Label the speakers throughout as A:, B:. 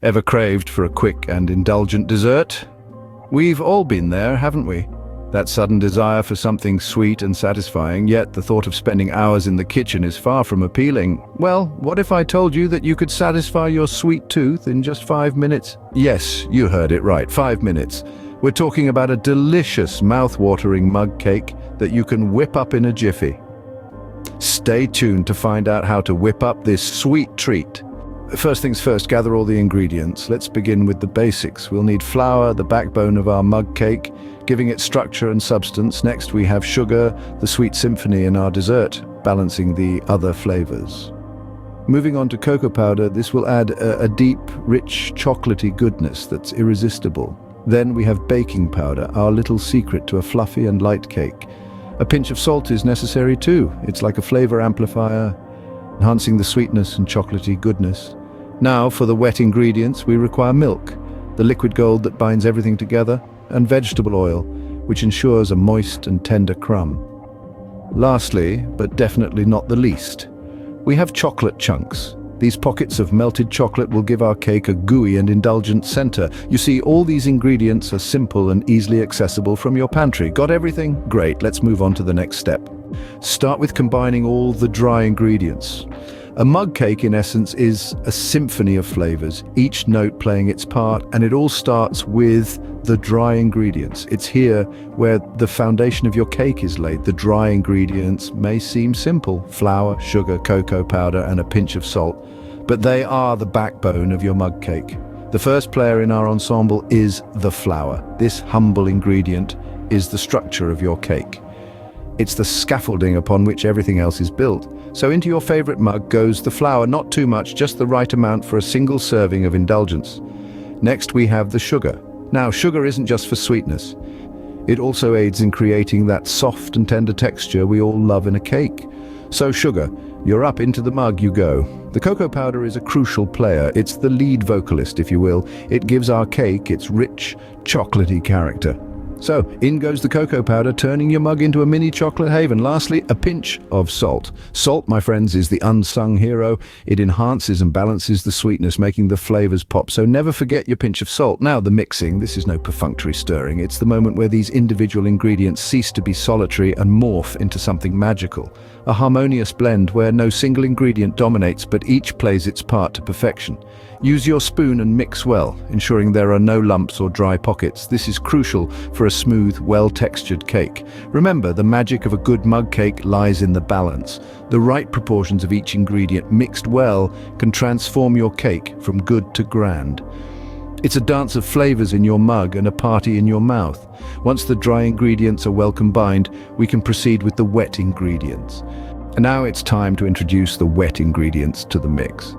A: Ever craved for a quick and indulgent dessert? We've all been there, haven't we? That sudden desire for something sweet and satisfying, yet the thought of spending hours in the kitchen is far from appealing. Well, what if I told you that you could satisfy your sweet tooth in just 5 minutes? Yes, you heard it right, 5 minutes. We're talking about a delicious, mouth-watering mug cake that you can whip up in a jiffy. Stay tuned to find out how to whip up this sweet treat. First things first, gather all the ingredients. Let's begin with the basics. We'll need flour, the backbone of our mug cake, giving it structure and substance. Next, we have sugar, the sweet symphony in our dessert, balancing the other flavors. Moving on to cocoa powder, this will add a deep, rich, chocolatey goodness that's irresistible. Then we have baking powder, our little secret to a fluffy and light cake. A pinch of salt is necessary too. It's like a flavor amplifier, enhancing the sweetness and chocolatey goodness. Now, for the wet ingredients, we require milk, the liquid gold that binds everything together, and vegetable oil, which ensures a moist and tender crumb. Lastly, but definitely not the least, we have chocolate chunks. These pockets of melted chocolate will give our cake a gooey and indulgent center. You see, all these ingredients are simple and easily accessible from your pantry. Got everything? Great, let's move on to the next step. Start with combining all the dry ingredients. A mug cake, in essence, is a symphony of flavors, each note playing its part, and it all starts with the dry ingredients. It's here where the foundation of your cake is laid. The dry ingredients may seem simple: flour, sugar, cocoa powder, and a pinch of salt, but they are the backbone of your mug cake. The first player in our ensemble is the flour. This humble ingredient is the structure of your cake. It's the scaffolding upon which everything else is built. So into your favorite mug goes the flour, not too much, just the right amount for a single serving of indulgence. Next we have the sugar. Now, sugar isn't just for sweetness. It also aids in creating that soft and tender texture we all love in a cake. So sugar, you're up, into the mug you go. The cocoa powder is a crucial player. It's the lead vocalist, if you will. It gives our cake its rich, chocolatey character. So, in goes the cocoa powder, turning your mug into a mini chocolate haven. Lastly, a pinch of salt. Salt, my friends, is the unsung hero. It enhances and balances the sweetness, making the flavors pop. So never forget your pinch of salt. Now, the mixing. This is no perfunctory stirring. It's the moment where these individual ingredients cease to be solitary and morph into something magical. A harmonious blend where no single ingredient dominates, but each plays its part to perfection. Use your spoon and mix well, ensuring there are no lumps or dry pockets. This is crucial for a smooth, well-textured cake. Remember, the magic of a good mug cake lies in the balance. The right proportions of each ingredient mixed well can transform your cake from good to grand. It's a dance of flavors in your mug and a party in your mouth. Once the dry ingredients are well combined, we can proceed with the wet ingredients. And now it's time to introduce the wet ingredients to the mix.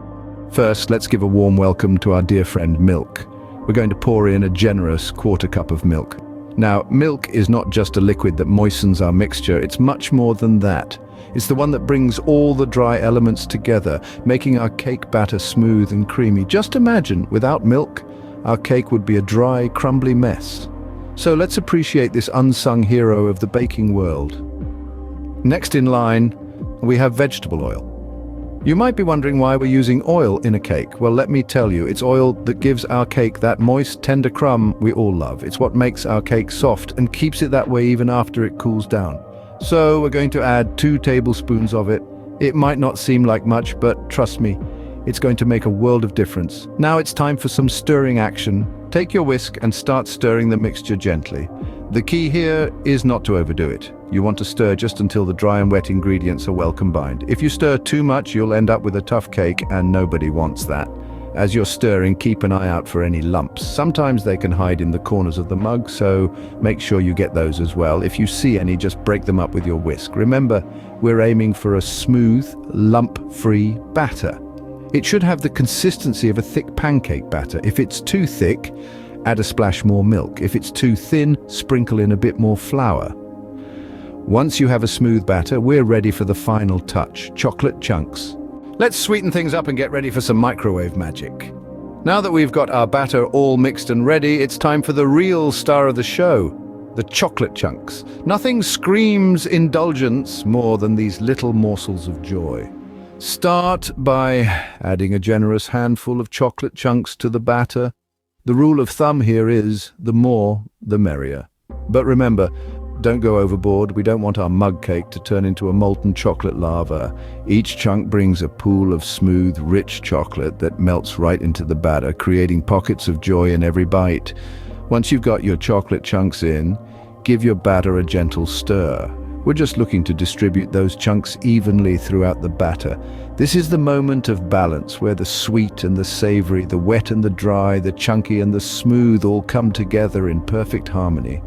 A: First, let's give a warm welcome to our dear friend milk. We're going to pour in a generous quarter cup of milk. Now, milk is not just a liquid that moistens our mixture, it's much more than that. It's the one that brings all the dry elements together, making our cake batter smooth and creamy. Just imagine, without milk, our cake would be a dry, crumbly mess. So let's appreciate this unsung hero of the baking world. Next in line, we have vegetable oil. You might be wondering why we're using oil in a cake. Well, let me tell you, it's oil that gives our cake that moist, tender crumb we all love. It's what makes our cake soft and keeps it that way even after it cools down. So we're going to add 2 tablespoons of it. It might not seem like much, but trust me, it's going to make a world of difference. Now it's time for some stirring action. Take your whisk and start stirring the mixture gently. The key here is not to overdo it. You want to stir just until the dry and wet ingredients are well combined. If you stir too much, you'll end up with a tough cake, and nobody wants that. As you're stirring, keep an eye out for any lumps. Sometimes they can hide in the corners of the mug, so make sure you get those as well. If you see any, just break them up with your whisk. Remember, we're aiming for a smooth, lump-free batter. It should have the consistency of a thick pancake batter. If it's too thick, add a splash more milk. If it's too thin, sprinkle in a bit more flour. Once you have a smooth batter, we're ready for the final touch, chocolate chunks. Let's sweeten things up and get ready for some microwave magic. Now that we've got our batter all mixed and ready, it's time for the real star of the show, the chocolate chunks. Nothing screams indulgence more than these little morsels of joy. Start by adding a generous handful of chocolate chunks to the batter. The rule of thumb here is the more, the merrier. But remember, don't go overboard. We don't want our mug cake to turn into a molten chocolate lava. Each chunk brings a pool of smooth, rich chocolate that melts right into the batter, creating pockets of joy in every bite. Once you've got your chocolate chunks in, give your batter a gentle stir. We're just looking to distribute those chunks evenly throughout the batter. This is the moment of balance where the sweet and the savory, the wet and the dry, the chunky and the smooth all come together in perfect harmony.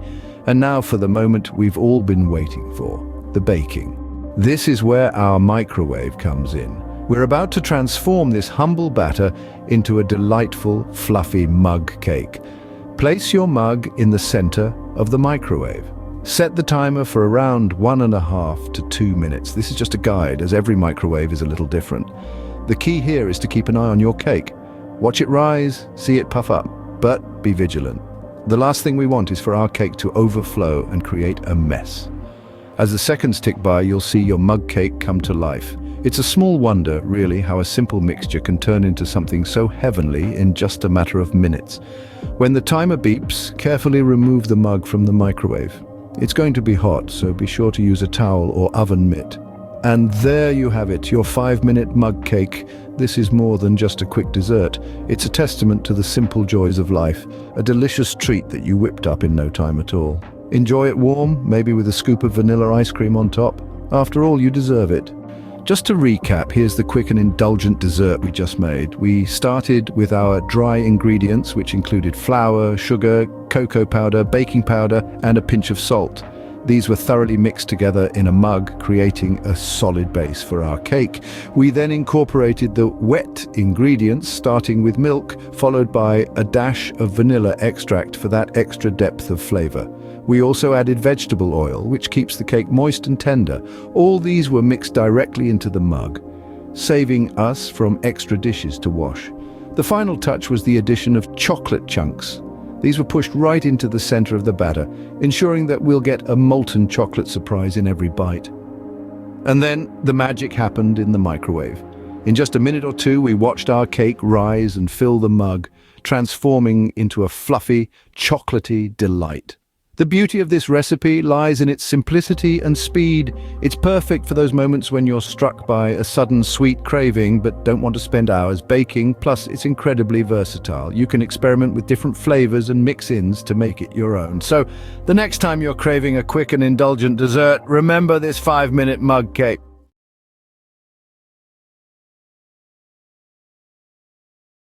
A: And now for the moment we've all been waiting for, the baking. This is where our microwave comes in. We're about to transform this humble batter into a delightful, fluffy mug cake. Place your mug in the center of the microwave. Set the timer for around 1.5 to 2 minutes. This is just a guide, as every microwave is a little different. The key here is to keep an eye on your cake. Watch it rise, see it puff up, but be vigilant. The last thing we want is for our cake to overflow and create a mess. As the seconds tick by, you'll see your mug cake come to life. It's a small wonder, really, how a simple mixture can turn into something so heavenly in just a matter of minutes. When the timer beeps, carefully remove the mug from the microwave. It's going to be hot, so be sure to use a towel or oven mitt. And there you have it, your 5-minute mug cake. This is more than just a quick dessert. It's a testament to the simple joys of life, a delicious treat that you whipped up in no time at all. Enjoy it warm, maybe with a scoop of vanilla ice cream on top. After all, you deserve it. Just to recap, here's the quick and indulgent dessert we just made. We started with our dry ingredients, which included flour, sugar, cocoa powder, baking powder, and a pinch of salt. These were thoroughly mixed together in a mug, creating a solid base for our cake. We then incorporated the wet ingredients, starting with milk, followed by a dash of vanilla extract for that extra depth of flavor. We also added vegetable oil, which keeps the cake moist and tender. All these were mixed directly into the mug, saving us from extra dishes to wash. The final touch was the addition of chocolate chunks. These were pushed right into the center of the batter, ensuring that we'll get a molten chocolate surprise in every bite. And then the magic happened in the microwave. In just a minute or two, we watched our cake rise and fill the mug, transforming into a fluffy, chocolatey delight. The beauty of this recipe lies in its simplicity and speed. It's perfect for those moments when you're struck by a sudden sweet craving but don't want to spend hours baking, plus it's incredibly versatile. You can experiment with different flavors and mix-ins to make it your own. So the next time you're craving a quick and indulgent dessert, remember this 5-minute mug cake.